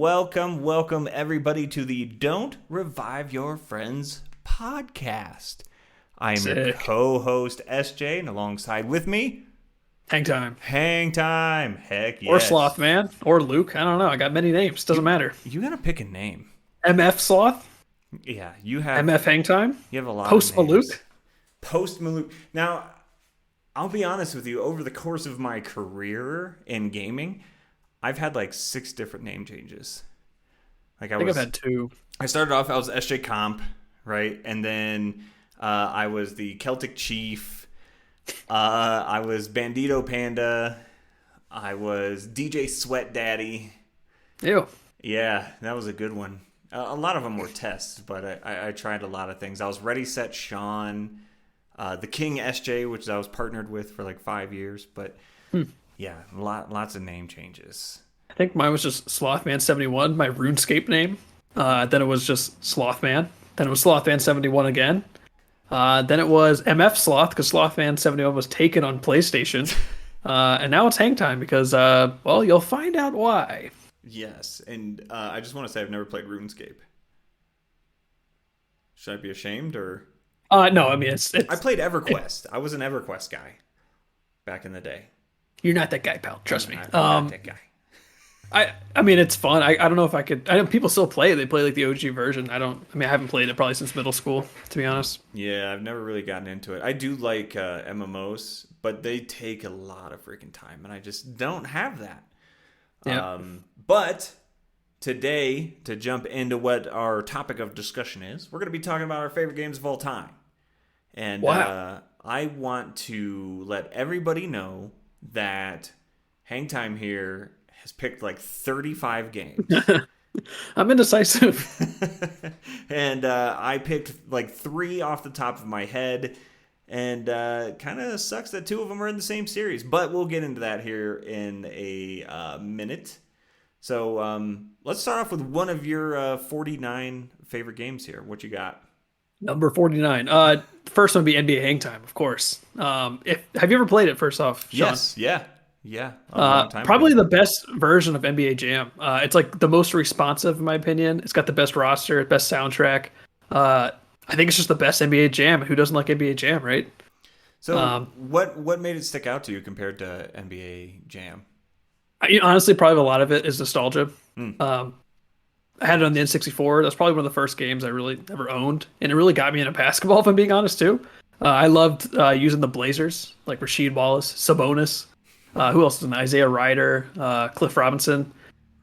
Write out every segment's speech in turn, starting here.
welcome everybody to the Don't Revive Your Friends podcast. I am your co-host SJ, and alongside with me, Hangtime. Heck yes. Or Sloth, man. Or Luke. I don't know. I got many names. Doesn't matter. You gotta pick a name. MF Sloth. Yeah, you have MF Hangtime. You have a lot Post of names. Malouk. Post Malouk. Now, I'll be honest with you. Over the course of my career in gaming, I've had like 6 different name changes. I think I've had 2. I started off, I was SJ Comp, right? And then I was the Celtic Chief. I was Bandito Panda. I was DJ Sweat Daddy. Ew. Yeah, that was a good one. A lot of them were tests, but I tried a lot of things. I was Ready, Set, Sean. The King SJ, which I was partnered with for like 5 years. But yeah, lots of name changes. I think mine was just Slothman71, my RuneScape name. Then it was just Slothman. Then it was Slothman71 again. Then it was MF Sloth because Slothman71 was taken on PlayStation. And now it's Hangtime because, well, you'll find out why. Yes, and I just want to say I've never played RuneScape. Should I be ashamed or? No, I mean it's I played EverQuest. I was an EverQuest guy back in the day. You're not that guy, pal. Trust me. I'm not that guy. I mean it's fun. I don't know if I could. I know people still play it. They play like the OG version. I haven't played it probably since middle school, to be honest. Yeah, I've never really gotten into it. I do like MMOs, but they take a lot of freaking time, and I just don't have that. Yeah. But today, to jump into what our topic of discussion is, we're going to be talking about our favorite games of all time. And wow. I want to let everybody know that Hangtime here has picked like 35 games. I'm indecisive. And I picked like 3 off the top of my head. And kind of sucks that 2 of them are in the same series. But we'll get into that here in a minute. So let's start off with one of your 49 favorite games here. What you got? Number 49. First one would be NBA Hangtime, of course. Have you ever played it, first off, Sean? Yes, yeah. Probably the best version of NBA Jam. It's like the most responsive, in my opinion. It's got the best roster, best soundtrack. I think it's just the best NBA Jam. Who doesn't like NBA Jam, right? So what made it stick out to you compared to NBA Jam? Honestly, probably a lot of it is nostalgia. I had it on the N64. That's probably one of the first games I really ever owned. And it really got me into basketball, if I'm being honest, too. I loved using the Blazers, like Rasheed Wallace, Sabonis. Who else is in Isaiah Ryder, Cliff Robinson.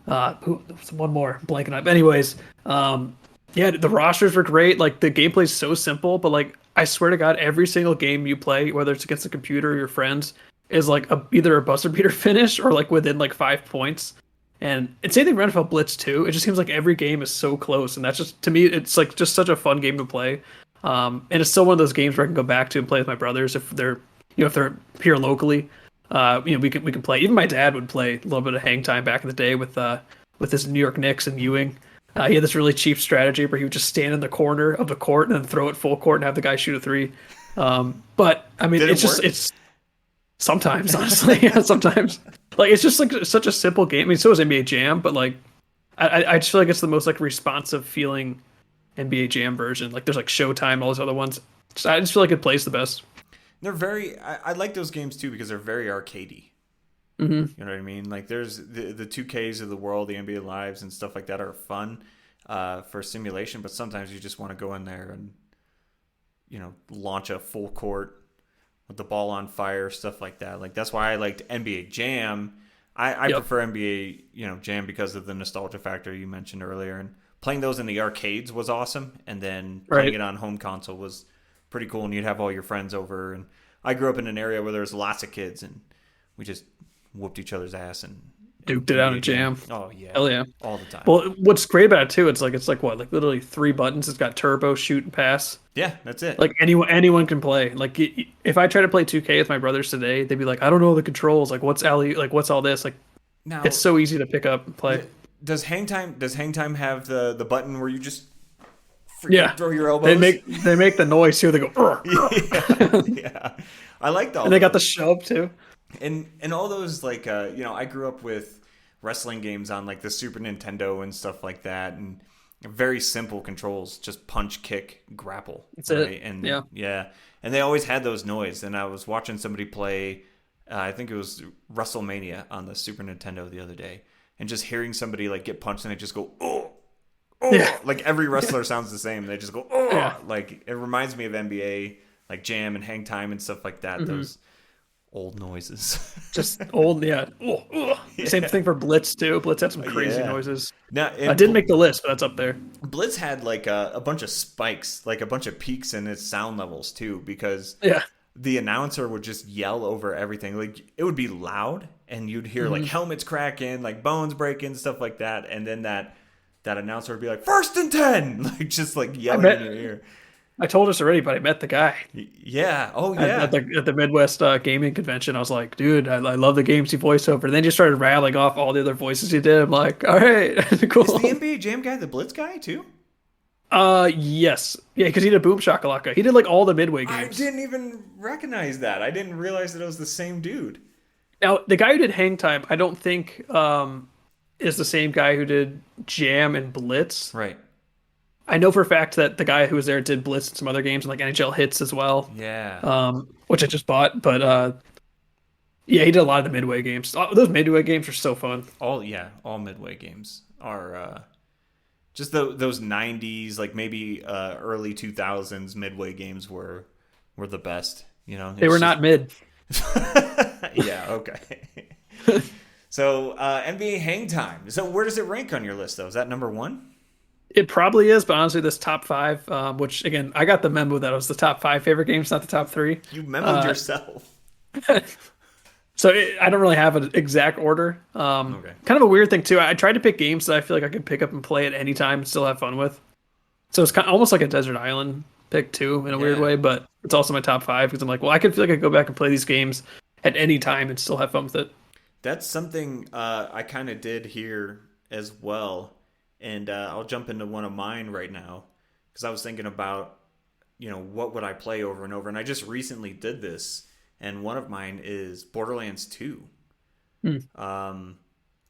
One more, blanking up. Anyways, yeah, the rosters were great. Like, the gameplay's so simple, but, like, I swear to God, every single game you play, whether it's against a computer or your friends, is, like, either a buzzer beater finish or, like, within, like, 5 points. And it's anything for NFL Blitz, too. It just seems like every game is so close. And that's just, to me, it's, like, just such a fun game to play. And it's still one of those games where I can go back to and play with my brothers if they're here locally. We can play. Even my dad would play a little bit of Hangtime back in the day with his New York Knicks and Ewing. He had this really cheap strategy where he would just stand in the corner of the court and then throw it full court and have the guy shoot a 3. But I mean, it's sometimes, honestly, yeah, sometimes. Like, it's just like such a simple game. I mean, so is NBA Jam, but like, I just feel like it's the most like responsive feeling NBA Jam version. Like, there's like Showtime, all those other ones. I just feel like it plays the best. They're very. I like those games too because they're very arcadey. Mm-hmm. You know what I mean? Like, there's the 2Ks of the world, the NBA Lives and stuff like that are fun for simulation, but sometimes you just want to go in there and, launch a full court with the ball on fire, stuff like that. Like, that's why I liked NBA Jam. I prefer NBA, Jam because of the nostalgia factor you mentioned earlier, and playing those in the arcades was awesome, and then playing it on home console was pretty cool, and you'd have all your friends over. And I grew up in an area where there was lots of kids, and we just whooped each other's ass and duked it out in Jam. Oh yeah, hell yeah, all the time. Well, what's great about it too, it's like what, like literally 3 buttons. It's got turbo, shoot, and pass. Yeah, that's it. Like, anyone can play. Like, if I try to play 2K with my brothers today, they'd be like, I don't know the controls. Like, what's all this? Like, now, it's so easy to pick up and play. Does Hangtime have the button where you just throw your elbows? They make the noise too. They go. Yeah. I like that. And they got the shove too. And all those, like, I grew up with wrestling games on like the Super Nintendo and stuff like that, and very simple controls, just punch, kick, grapple, That's right? it. And Yeah. yeah, and they always had those noise. And I was watching somebody play, I think it was WrestleMania on the Super Nintendo the other day, and just hearing somebody like get punched and they just go, oh, Yeah. oh, like every wrestler sounds the same. They just go, oh, Yeah. like it reminds me of NBA, like Jam and Hangtime and stuff like that. Hmm. Those old noises. Just old, yeah. Oh, ugh. Same Yeah, thing for Blitz too. Blitz had some crazy yeah. noises. Now, I didn't make the list, but that's up there. Blitz had like a bunch of spikes, like a bunch of peaks in its sound levels too, because Yeah. the announcer would just yell over everything. Like it would be loud, and you'd hear like Hmm. helmets cracking, like bones breaking, stuff like that, and then that announcer would be like first and 10, like just like I yelling in met. your ear. I told us already, but I met the guy Yeah. Oh at, yeah. at the Midwest gaming convention. I was like, dude, I love the games he voiceover. And then just started rattling off all the other voices he did. I'm like, all right, Is the cool. NBA Jam guy the Blitz guy too? Yes, yeah, because he did Boom Shakalaka. He did like all the Midway I games. didn't even recognize that. I didn't realize that it was the same dude. Now, the guy who did Hangtime, I don't think is the same guy who did Jam and Blitz. Right. I know for a fact that the guy who was there did Blitz and some other games and like NHL Hits as well, Yeah. which I just bought. But yeah, he did a lot of the Midway games. Those Midway games are so fun. All Midway games are just those 90s, like maybe early 2000s Midway games were the best, you know. They It's were just not mid. yeah, okay. So, NBA Hang Time. So, where does it rank on your list though? Is that number 1? It probably is, but honestly, this top five, which again, I got the memo that it was the top five favorite games, not the top three. You memoed Uh, yourself. So I don't really have an exact order. Okay. Kind of a weird thing too. I tried to pick games that I feel like I could pick up and play at any time and still have fun with. So it's kind of almost like a desert island pick too, in a weird Yeah. way. But it's also my top five because I'm like, well, I could feel like I could go back and play these games at any time and still have fun with it. That's something I kind of did here as well. And I'll jump into one of mine right now because I was thinking about, what would I play over and over? And I just recently did this. And one of mine is Borderlands 2. Hmm.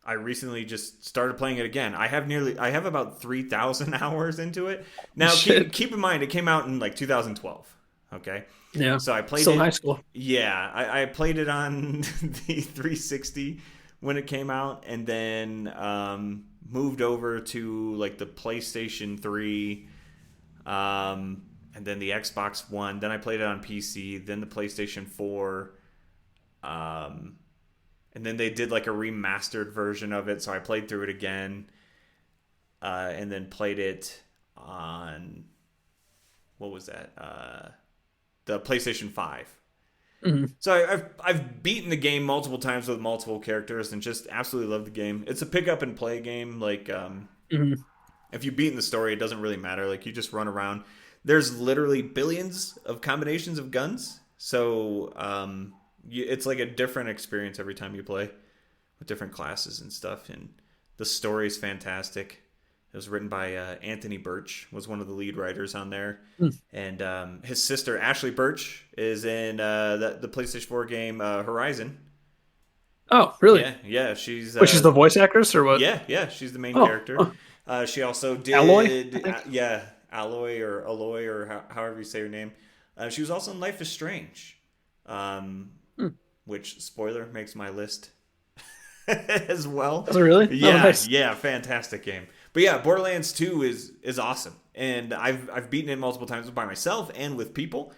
I recently just started playing it again. I have about 3,000 hours into it. Now, Shit. keep in mind, it came out in like 2012. Okay. Yeah. So I played Still it. in high school. Yeah, I played it on the 360 when it came out, and then moved over to like the PlayStation 3, and then the Xbox One. Then I played it on PC. Then the PlayStation 4, and then they did like a remastered version of it. So I played through it again, and then played it on what was that? The PlayStation 5. Hmm. So I've beaten the game multiple times with multiple characters and just absolutely love the game. It's a pick up and play game. Like Hmm. if you've beaten the story, it doesn't really matter. Like you just run around. There's literally billions of combinations of guns. So it's like a different experience every time you play with different classes and stuff. And the story is fantastic. It was written by Anthony Birch, was one of the lead writers on there, and his sister Ashley Birch is in the PlayStation 4 game Horizon. Oh, really? Yeah, she's Which is the voice actress or what? yeah, she's the main Oh, character. She also did Alloy, I think? Alloy or however you say her name. She was also in Life is Strange, which spoiler makes my list as well. Was it really? Yeah, Oh, nice. yeah, fantastic game. But yeah, Borderlands 2 is awesome, and I've beaten it multiple times by myself and with people,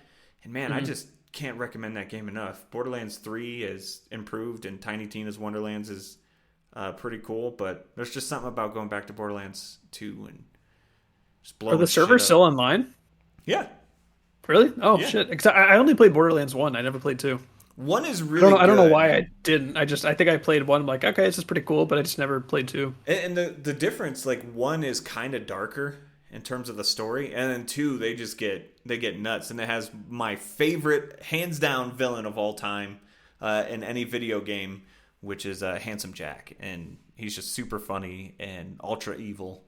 and man, I just can't recommend that game enough. Borderlands 3 is improved, and Tiny Tina's Wonderlands is pretty cool, but there's just something about going back to Borderlands 2 and just blowing Are the shit servers up. still online? Yeah, Really? Oh yeah. shit! 'Cause I only played Borderlands 1. I never played 2. One is I really don't know good. why I didn't. I think I played 1. I'm like, okay, this is pretty cool, but I just never played 2. And the difference, like 1 is kind of darker in terms of the story, and then 2 they get nuts, and it has my favorite hands down villain of all time in any video game, which is Handsome Jack, and he's just super funny and ultra evil.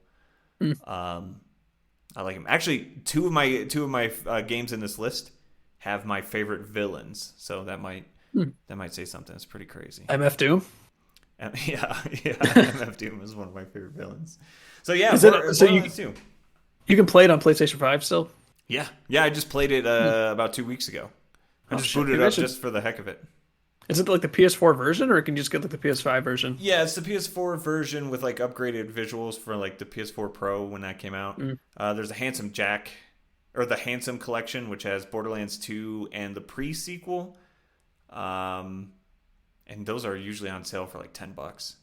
I like him. Actually, two of my games in this list have my favorite villains, so that might say something. It's pretty crazy. MF Doom. Yeah. MF Doom is one of my favorite villains. So yeah, Is it so Borderlands 2. you can play it on PlayStation 5 still? Yeah. I just played it about 2 weeks ago. I Oh just shit, booted it maybe I up should. just for the heck of it. Is it like the PS4 version, or can you just get like the PS5 version? Yeah, it's the PS4 version with like upgraded visuals for like the PS4 Pro when that came out. Mm. There's a Handsome Jack, or the Handsome Collection, which has Borderlands 2 and the pre-sequel. And those are usually on sale for like $10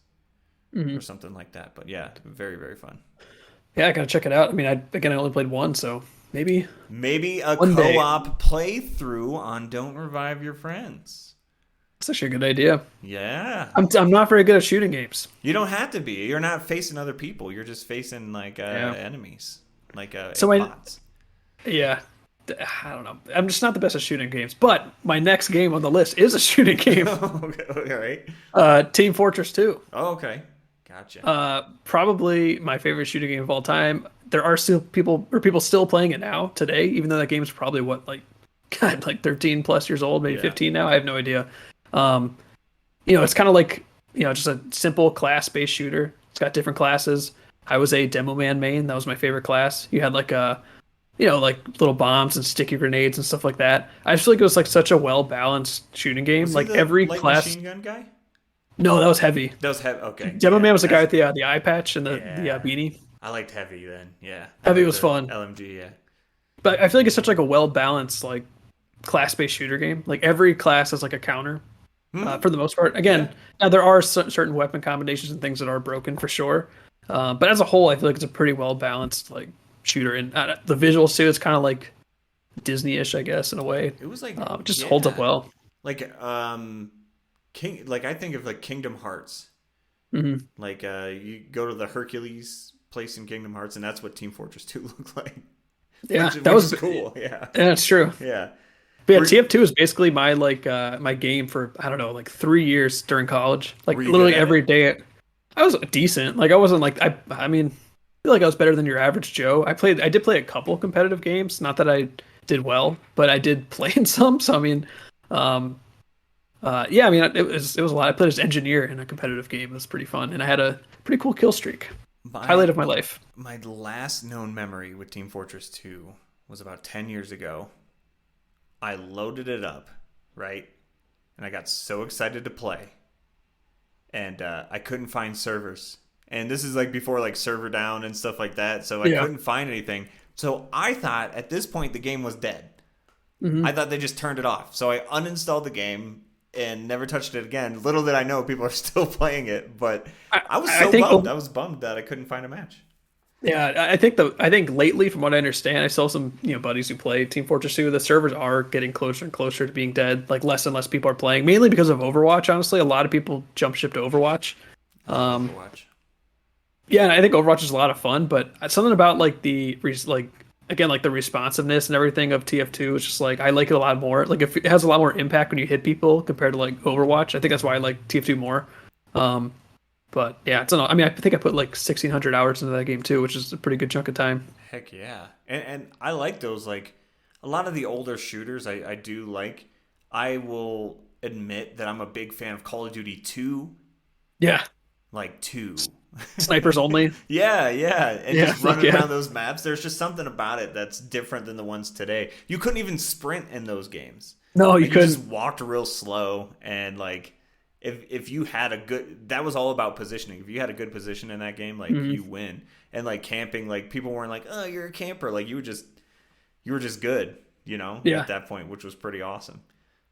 Hmm. or something like that. But yeah, very, very fun. Yeah, I gotta check it out. I mean, I only played one, so maybe Maybe a one day. co-op playthrough on Don't Revive Your Friends. It's actually a good idea. Yeah. I'm not very good at shooting games. You don't have to be. You're not facing other people. You're just facing like Yeah. enemies, like So my bots. yeah, I don't know. I'm just not the best at shooting games. But my next game on the list is a shooting game. Okay, all right. Team Fortress 2. Oh, okay. Gotcha. Probably my favorite shooting game of all time. There are still people still playing it now today, even though that game's probably what like God, like 13 plus years old, maybe Yeah. 15 now. I have no idea. It's kind of like just a simple class-based shooter. It's got different classes. I was a demo man main. That was my favorite class. You had like like little bombs and sticky grenades and stuff like that. I just feel like it was like such a well-balanced shooting game. Was he Like the every light class. machine gun guy? No, that was heavy. That was heavy. Okay. Demo Yeah, man was the guy with that's- the eye patch and the Yeah. beanie. I liked heavy then. Yeah. Heavy I was liked fun. the LMG. Yeah. But I feel like it's such like a well-balanced like class-based shooter game. Like every class has like a counter for the most part. Again, now there are certain weapon combinations and things that are broken for sure. But as a whole, I feel like it's a pretty well-balanced like shooter, and the visuals too. It's kind of like Disney-ish, I guess, in a way. It was like It just holds up well. Like I think of like Kingdom Hearts. Hmm. Like you go to the Hercules place in Kingdom Hearts, and that's what Team Fortress 2 looked like. Yeah, which that was is cool. Yeah. Yeah, it's true. Yeah. But yeah, Were- TF2 is basically my like my game for I don't know like 3 years during college. Like Were you literally good at every it? day. I was decent. Like I wasn't like I mean, I feel like I was better than your average Joe. I did play a couple competitive games. Not that I did well, but I did play in some. So I mean, yeah, I mean it was a lot. I played as engineer in a competitive game. It was pretty fun, and I had a pretty cool kill streak. Highlight of my life. My last known memory with Team Fortress 2 was about 10 years ago. I loaded it up, right? And I got so excited to play. And I couldn't find servers. And this is like before like server down and stuff like that. So I Yeah. couldn't find anything. So I thought at this point the game was dead. Mhm. I thought they just turned it off. So I uninstalled the game and never touched it again. Little did I know people are still playing it, but I was so think bummed. I was bummed that I couldn't find a match. Yeah, I think lately, from what I understand, I still have some buddies who play Team Fortress 2. The servers are getting closer and closer to being dead. Like less and less people are playing, mainly because of Overwatch. Honestly, a lot of people jump ship to Overwatch. Overwatch. Yeah, and I think Overwatch is a lot of fun, but something about like like the responsiveness and everything of TF2 is just like I like it a lot more. Like if it has a lot more impact when you hit people compared to like Overwatch. I think that's why I like TF2 more. But yeah, I mean, I think I put like 1,600 hours into that game too, which is a pretty good chunk of time. Heck yeah. And I like those, like, a lot of the older shooters I do like. I will admit that I'm a big fan of Call of Duty 2, Yeah, like 2. snipers only. Yeah. And Yeah, just running yeah. around those maps. There's just something about it that's different than the ones today. You couldn't even sprint in those games. No, Like, you couldn't. just walked real slow, and like if you had a good, that was all about positioning. If you had a good position in that game, like Mm-hmm. you win. And like camping, like people weren't like, oh, you're a camper. Like you were just good, Yeah. at that point, which was pretty awesome.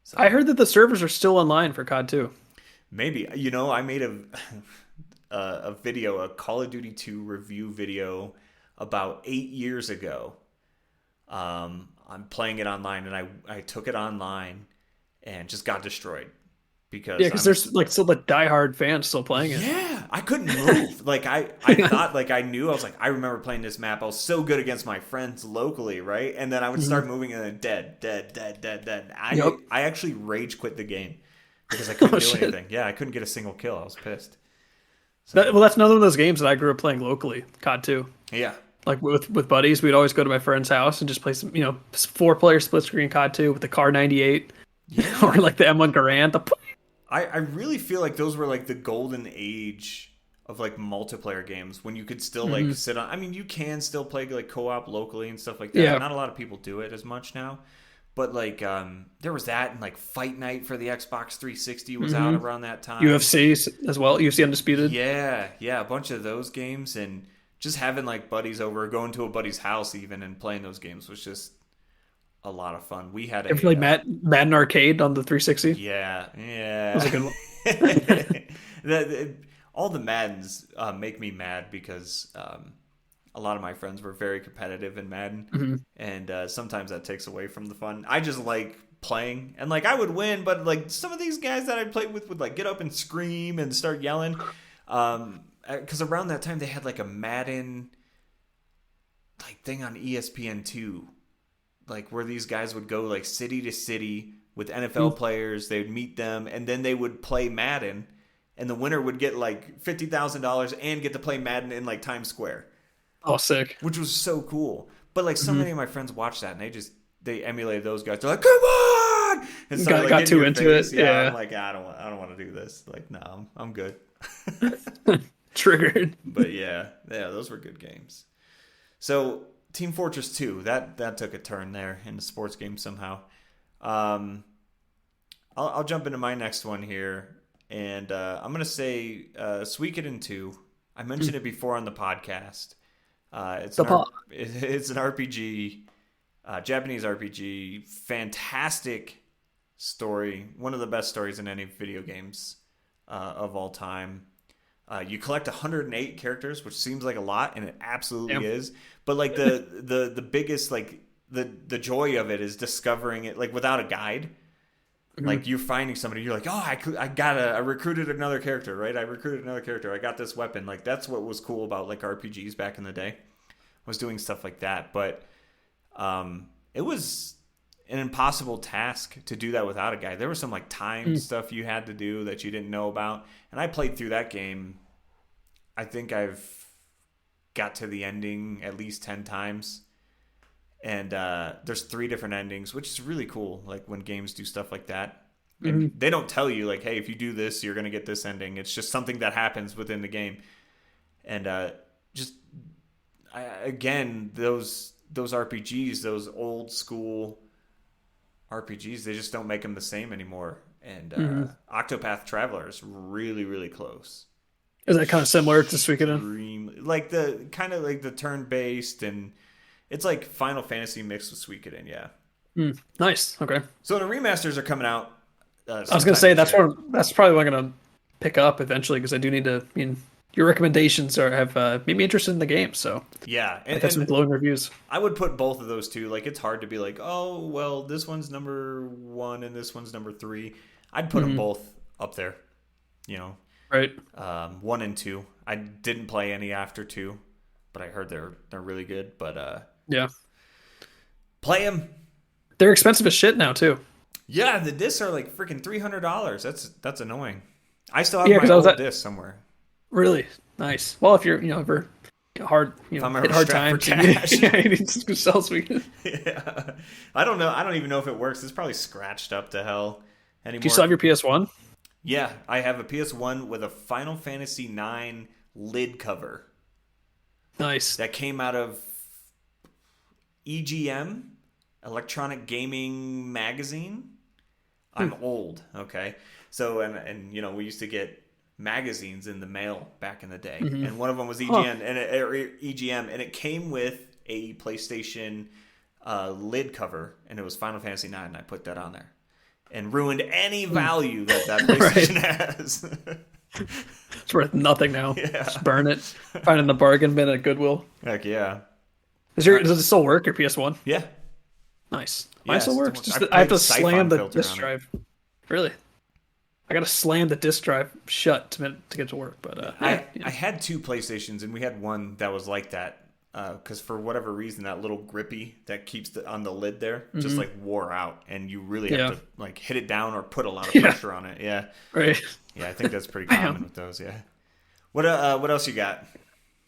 So I heard that the servers are still online for COD 2. maybe I made a video, a Call of Duty 2 review video about 8 years ago. I'm playing it online, and I took it online and just got destroyed because Yeah, because there's like still the diehard fans still playing it. yeah, I couldn't move. Like I thought, like I knew. I was like, I remember playing this map. I was so good against my friends locally, right? And then I would start moving, and then dead. Yep. I actually rage quit the game because I couldn't Oh, do shit. anything. Yeah, I couldn't get a single kill. I was pissed. Well, that's another one of those games that I grew up playing locally, COD 2. Yeah, Like with buddies, we'd always go to my friend's house and just play some, 4-player split screen COD 2 with the Car 98 or like the M1 Garand. I really feel like those were like the golden age of like multiplayer games when you could still like Hmm. sit on. I mean, you can still play like co-op locally and stuff like that. Yeah. Not a lot of people do it as much now, but like there was that, and like Fight Night for the Xbox 360 was out Hmm. around that time. UFC as well. UFC Undisputed. Yeah, yeah, a bunch of those games, and just having like buddies over, going to a buddy's house even, and playing those games was just a lot of fun. We had Ever a played Madden Arcade on the 360? That yeah, was yeah. a good one. the, all the Maddens make me mad because a lot of my friends were very competitive in Madden, Hmm. and sometimes that takes away from the fun. I just like playing, and like I would win, but like some of these guys that I played with would like get up and scream and start yelling. Because around that time they had like a Madden like thing on ESPN2, like where these guys would go like city to city with NFL players. They would meet them, and then they would play Madden, and the winner would get like $50,000 and get to play Madden in like Times Square, Oh, sick. which was so cool. But like so Hmm. many of my friends watched that, and they emulated those guys. They're like, "Come on!" and started like Got getting too your into it. face. Yeah, I'm Yeah. like, I don't want to do this. Like, no, I'm good. Triggered. But yeah, those were good games. So Team Fortress 2, that took a turn there in the sports game somehow. Um, I'll jump into my next one here, and I'm gonna say Suikoden 2. I mentioned it before on the podcast. The pot. It's an RPG, Japanese RPG. Fantastic story, one of the best stories in any video games of all time. You collect 108 characters, which seems like a lot, and it absolutely Yeah. is. But like the biggest like the joy of it is discovering it like without a guide. Mhm. Like you're finding somebody, you're like, oh, I recruited another character, right? I recruited another character. I got this weapon. Like that's what was cool about like RPGs back in the day, was doing stuff like that. But it was an impossible task to do that without a guide. There was some like time stuff you had to do that you didn't know about, and I played through that game. I think I've got to the ending at least 10 times, and there's 3 different endings, which is really cool, like when games do stuff like that. And Mhm. they don't tell you like, hey, if you do this you're going to get this ending. It's just something that happens within the game. And just again, those RPGs, those old school RPGs, they just don't make them the same anymore. And Mhm. Octopath Traveler is really really close. Is that kind of similar to Suikoden? Extremely, like the kind of like the turn based, and it's like Final Fantasy mixed with Suikoden. Yeah. Mm. Nice. Okay. So the remasters are coming out I was gonna sometime say this year. that's probably what I'm gonna pick up eventually because I do need to. I mean, your recommendations have made me interested in the game, so Yeah, I've had some and glowing reviews. I would put both of those two. Like it's hard to be like, oh well, this one's number 1 and this one's number 3. I'd put them Hmm. both up there. You know, Right. 1 and 2. I didn't play any after 2, but I heard they're really good. But Yeah. play them. They're expensive as shit now too. Yeah, the discs are like freaking $300. That's annoying. I still have Yeah, my because I was old at disc somewhere. really nice. Well, if you're ever hard If I'm hit ever hard strapped for times, cash. yeah, you need to sell Suikoden. Yeah. I don't know. I don't even know if it works. It's probably scratched up to hell Do you still anymore. have your PS1? Yeah, I have a PS1 with a Final Fantasy 9 lid cover Nice. that came out of EGM, Electronic Gaming Magazine. I'm old, okay? So and you know, we used to get magazines in the mail back in the day. And one of them was EGN or EGM, and it came with a PlayStation lid cover, and it was Final Fantasy 9, and I put that on there. And ruined any value that PlayStation has. It's worth nothing now. Yeah. Just burn it. Find it in the bargain bin at Goodwill. Heck yeah. Does it still work, your PS1? Yeah. Nice. Yeah, Mine it still still works. works. Just I I have put to Siphon slam the filter disk on it. drive. Really? I gotta slam the disk drive shut to get to work. But I yeah. had 2 PlayStations, and we had one that was like that. Because for whatever reason, that little grippy that keeps on the lid there just like wore out, and you really have Yeah. to like hit it down or put a lot of Yeah. pressure on it. Yeah, Right. yeah, I think that's pretty Bam. common with those. Yeah. What else you got?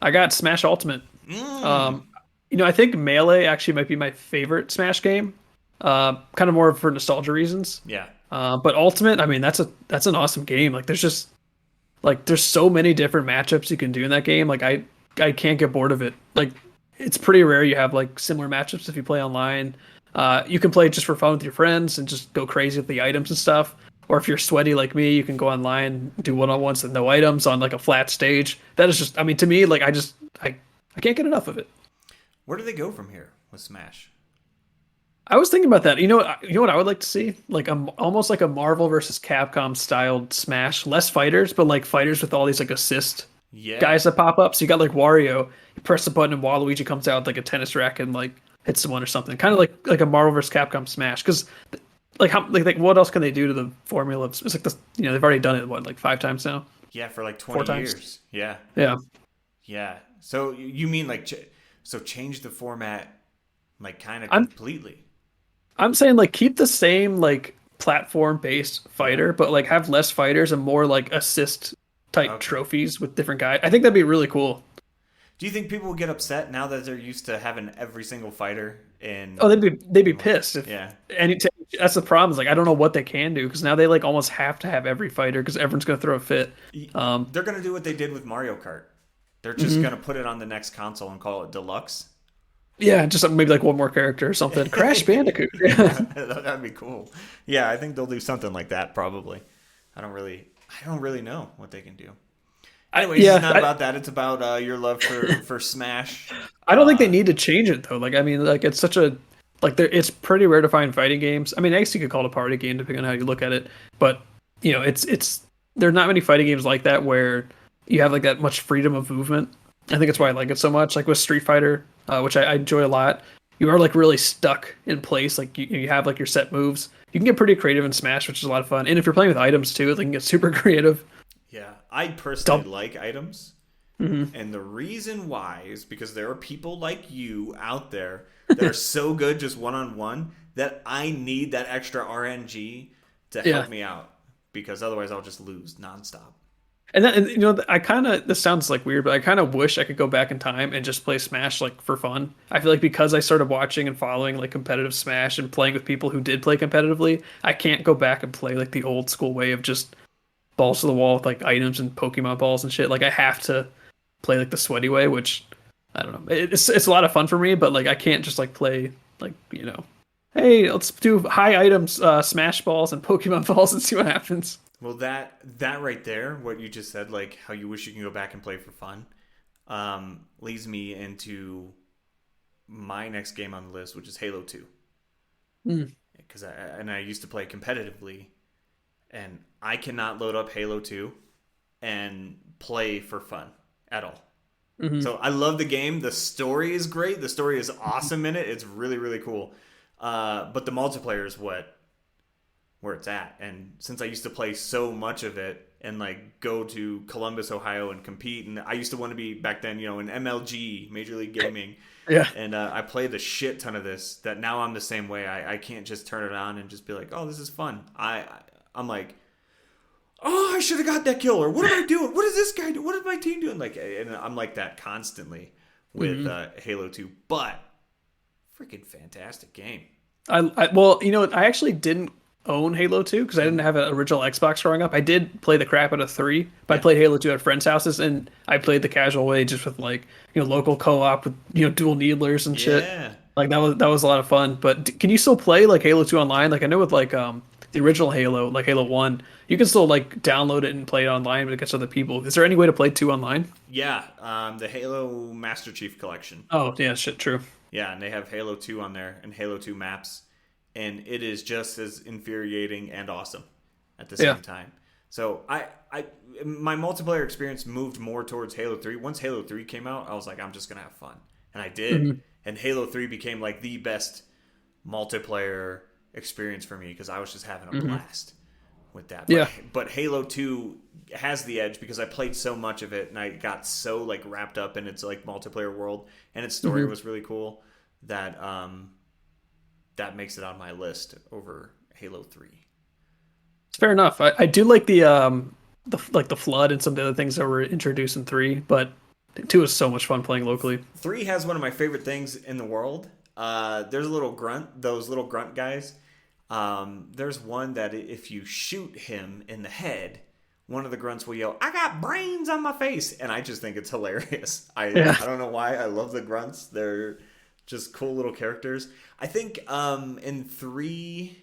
I got Smash Ultimate. I think Melee actually might be my favorite Smash game. Kind of more for nostalgia reasons. Yeah, But Ultimate, I mean, that's an awesome game. Like there's just like there's so many different matchups you can do in that game. Like I can't get bored of it. Like it's pretty rare you have like similar matchups if you play online. You can play just for fun with your friends and just go crazy with the items and stuff. Or if you're sweaty like me, you can go online, do one-on-ones with no items on like a flat stage. That is just, I mean, to me, like I can't get enough of it. Where do they go from here with Smash? I was thinking about that. You know what I would like to see? Like almost like a Marvel versus Capcom styled Smash, less fighters, but like fighters with all these like assist Yeah. guys that pop up. So you got like Wario, you press the button and Waluigi comes out with, like a tennis racket and like hits someone or something. Kind of like a Marvel versus Capcom Smash. Because like how like what else can they do to the formula? It's like this. They've already done it what like 5 times now, Yeah, for like four 20 times. years. Yeah. Yeah, Yeah. So you mean like so change the format like kind of I'm completely. I'm saying like keep the same like platform based Yeah. fighter, but like have less fighters and more like assist type Okay. trophies with different guys. I think that'd be really cool. Do you think people will get upset now that they're used to having every single fighter Oh, in they'd be in one? pissed if Yeah. any. That's the problem. Is like I don't know what they can do because now they like almost have to have every fighter because everyone's gonna throw a fit. Um, They're going to do what they did with Mario Kart. They're just mhm. going to put it on the next console and call it Deluxe. Yeah, just maybe like one more character or something. Crash Bandicoot. Yeah. Yeah, that'd be cool. Yeah, I think they'll do something like that probably. I don't really know what they can do. Anyways, it's Yeah, not about that. It's about your love for Smash. I don't think they Uh, need to change it though. Like I mean, like it's such a like there. It's pretty rare to find fighting games. I mean, I guess you could call it a party game depending on how you look at it. But it's there's not many fighting games like that where you have like that much freedom of movement. I think that's why yeah, I like it so much. Like with Street Fighter, which I enjoy a lot, you are like really stuck in place. Like you have like your set moves. You can get pretty creative in Smash, which is a lot of fun. And if you're playing with items too, they can get super creative. yeah. I personally Double. like items, Hmm. and the reason why is because there are people like you out there that are so good just one on one that I need that extra RNG to Yeah. help me out because otherwise I'll just lose nonstop. And I kind of this sounds like weird, but I kind of wish I could go back in time and just play Smash like for fun. I feel like because I started watching and following like competitive Smash and playing with people who did play competitively, I can't go back and play like the old school way of just balls to the wall with like items and Pokemon balls and shit. Like I have to play like the sweaty way, which I don't know. It's a lot of fun for me, but like I can't just like play like hey, let's do high items, Smash balls and Pokemon balls and see what happens. Well, that right there, what you just said, like how you wish you can go back and play for fun, leads me into my next game on the list, which is Halo 2. Mm, Because I used to play competitively, and I cannot load up Halo 2 and play for fun at all. hmm So I love the game. The story is great. The story is awesome in it. It's really really cool. But the multiplayer is what where it's at. And since I used to play so much of it and like go to Columbus, Ohio and compete, and I used to want to be back then, in MLG, Major League Gaming, Yeah. and I played a shit ton of this. That now I'm the same way. I can't just turn it on and just be like, oh, this is fun. I'm like, oh, I should have got that kill, or what am I doing? What is this guy doing? What is my team doing? Like, and I'm like that constantly with hmm Halo 2. But freaking fantastic game. Well, I actually didn't own Halo 2 because I didn't have an original Xbox growing up. I did play the crap out of 3, but I Yeah, played Halo 2 at friends' houses and I played the casual way just with like, local co-op with, dual needlers and shit. yeah. Like that was a lot of fun. But can you still play like Halo 2 online? Like I know with like the original Halo, like Halo 1, you can still like download it and play it online with against other people. Is there any way to play 2 online? Yeah, the Halo Master Chief Collection. Oh, yeah, shit, true. Yeah, and they have Halo 2 on there and Halo 2 maps, and it is just as infuriating and awesome at the Yeah. same time. So my multiplayer experience moved more towards Halo 3. Once Halo 3 came out, I was like, I'm just gonna have fun, and I did. hmm And Halo 3 became like the best multiplayer experience for me because I was just having a hmm blast with that. But Yeah. but Halo 2 has the edge because I played so much of it and I got so like wrapped up in its like multiplayer world and its story hmm was really cool that that makes it on my list over Halo 3. Fair enough. I do like the flood and some of the other things that were introduced in 3, but 2 is so much fun playing locally. 3 has one of my favorite things in the world. There's a little grunt, those little grunt guys. There's one that if you shoot him in the head, one of the grunts will yell, "I got brains on my face," and I just think it's hilarious. Yeah. I don't know why. I love the grunts. They're just cool little characters. I think in 3,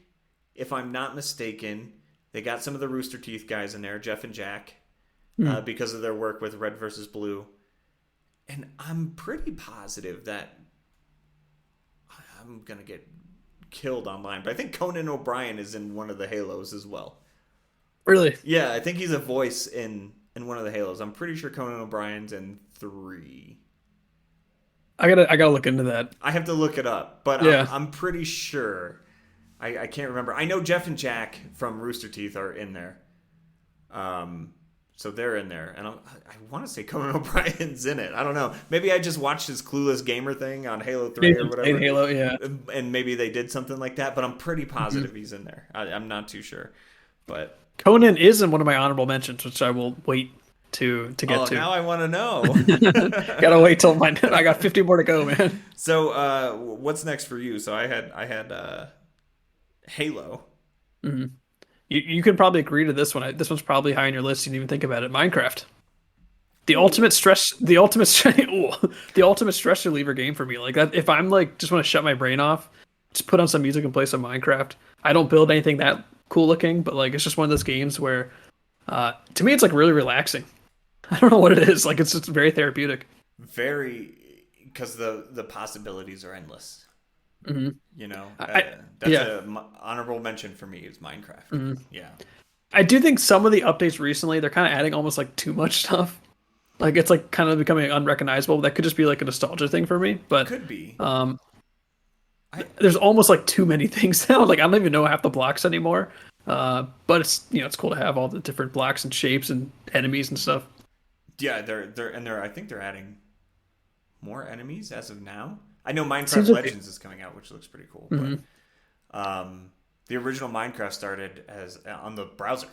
if I'm not mistaken, they got some of the Rooster Teeth guys in there, Jeff and Jack, because of their work with Red versus Blue. And I'm pretty positive that I'm going to get killed online, but I think Conan O'Brien is in one of the Halos as well. Really? Yeah, I think he's a voice in one of the Halos. I'm pretty sure Conan O'Brien's in 3. I gotta look into that. I have to look it up, but Yeah. I'm pretty sure. I can't remember. I know Jeff and Jack from Rooster Teeth are in there. So they're in there. And I want to say Conan O'Brien's in it. I don't know. Maybe I just watched his Clueless Gamer thing on Halo 3 or whatever. In Halo, yeah. And maybe they did something like that, but I'm pretty positive he's in there. I'm not too sure. But Conan is in one of my honorable mentions, which I will wait to get to. Now I want to know. Gotta wait till I got 50 more to go, man. So what's next for you? So I had Halo. Mm-hmm. You could probably agree to this one. This one's probably high on your list. You didn't even think about it. Minecraft, the ultimate stress, the ultimate the ultimate stress reliever game for me. Like that, if I'm like just want to shut my brain off, just put on some music and play some Minecraft. I don't build anything that cool looking, but like it's just one of those games where, to me, it's like really relaxing. I don't know what it is. Like it's just very therapeutic. Very, because the possibilities are endless. Mm-hmm. You know, that's an honorable mention for me is Minecraft. Mm-hmm. Yeah, I do think some of the updates recently they're kind of adding almost like too much stuff. Like it's like kind of becoming unrecognizable. That could just be like a nostalgia thing for me, but could be. There's almost like too many things now. Like I don't even know half the blocks anymore. But it's it's cool to have all the different blocks and shapes and enemies and stuff. Yeah, they're I think they're adding more enemies as of now. I know Minecraft Legends is coming out, which looks pretty cool. Mm-hmm. But the original Minecraft started as on the browser.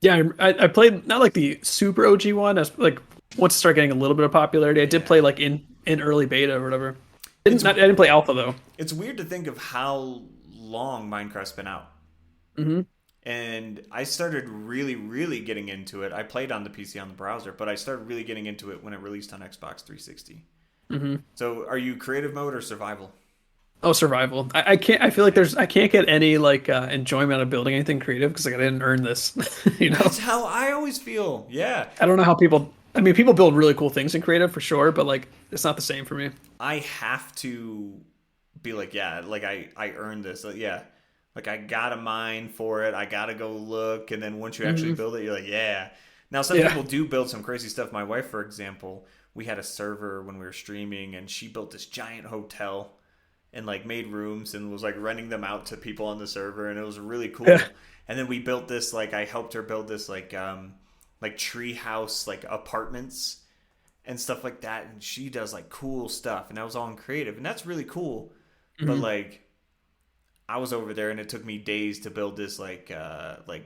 Yeah, I played not like the super OG one. As like once it started getting a little bit of popularity, I did play like in early beta or whatever. I didn't play alpha though. It's weird to think of how long Minecraft's been out. Mm-hmm. And I started really, really getting into it. I played on the PC on the browser, but I started really getting into it when it released on Xbox 360. Mm-hmm. So, are you creative mode or survival? Oh, survival. I can't. I feel like I can't get any like enjoyment out of building anything creative because like I didn't earn this. That's how I always feel. Yeah. I don't know how people. I mean, people build really cool things in creative for sure, but like it's not the same for me. I have to be like, yeah, like I earned this. Like, yeah. Like I got a mine for it. I gotta go look, and then once you actually build it, you're like, yeah. Now some people do build some crazy stuff. My wife, for example, we had a server when we were streaming, and she built this giant hotel and like made rooms and was like renting them out to people on the server, and it was really cool. Yeah. And then we built this like I helped her build this like tree house like apartments and stuff like that, and she does like cool stuff, and that was all in creative, and that's really cool. Mm-hmm. But like I was over there and it took me days to build this like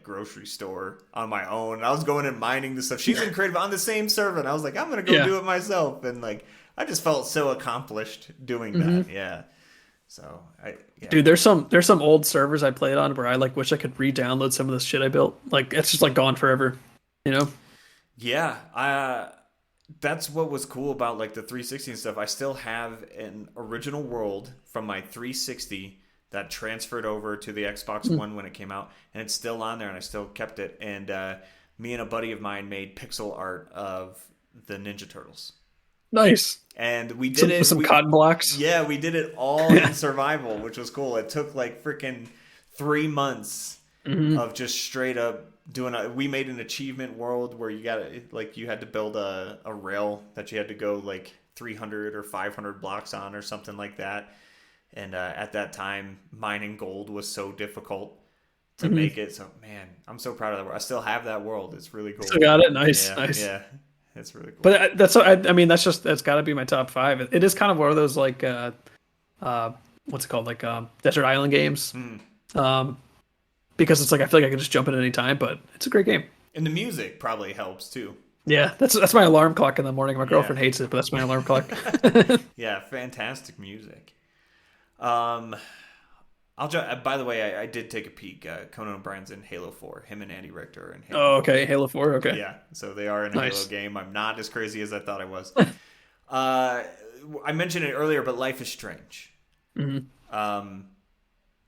grocery store on my own. And I was going and mining the stuff. She's in creative on the same server, and I was like, I'm gonna go do it myself. And like I just felt so accomplished doing that. Yeah. So dude, there's some old servers I played on where I like wish I could re-download some of the shit I built. Like it's just like gone forever, you know? Yeah. That's what was cool about like the 360 and stuff. I still have an original world from my 360 that transferred over to the Xbox One when it came out, and it's still on there, and I still kept it. And me and a buddy of mine made pixel art of the Ninja Turtles. Nice. And we did it with some cotton blocks. Yeah, we did it all in survival, which was cool. It took like freaking 3 months of just straight up doing. We made an achievement world where you had to build a rail that you had to go like 300 or 500 blocks on or something like that. And at that time, mining gold was so difficult to make it. So, man, I'm so proud of that world. I still have that world. It's really cool. Still got it. Nice. Yeah, it's really cool. But that's got to be my top 5. It is kind of one of those like, what's it called? Like desert island games. Because it's like I feel like I can just jump in at any time, but it's a great game. And the music probably helps too. Yeah, that's my alarm clock in the morning. My girlfriend hates it, but that's my alarm clock. Yeah, fantastic music. By the way, I did take a peek. Conan O'Brien's in Halo 4. Him and Andy Richter are in Halo Oh, 4. okay. Halo 4. Okay. Yeah, so they are in a Halo Nice. game. I'm not as crazy as I thought I was. Uh, I mentioned it earlier, but Life is Strange. Hmm. Um,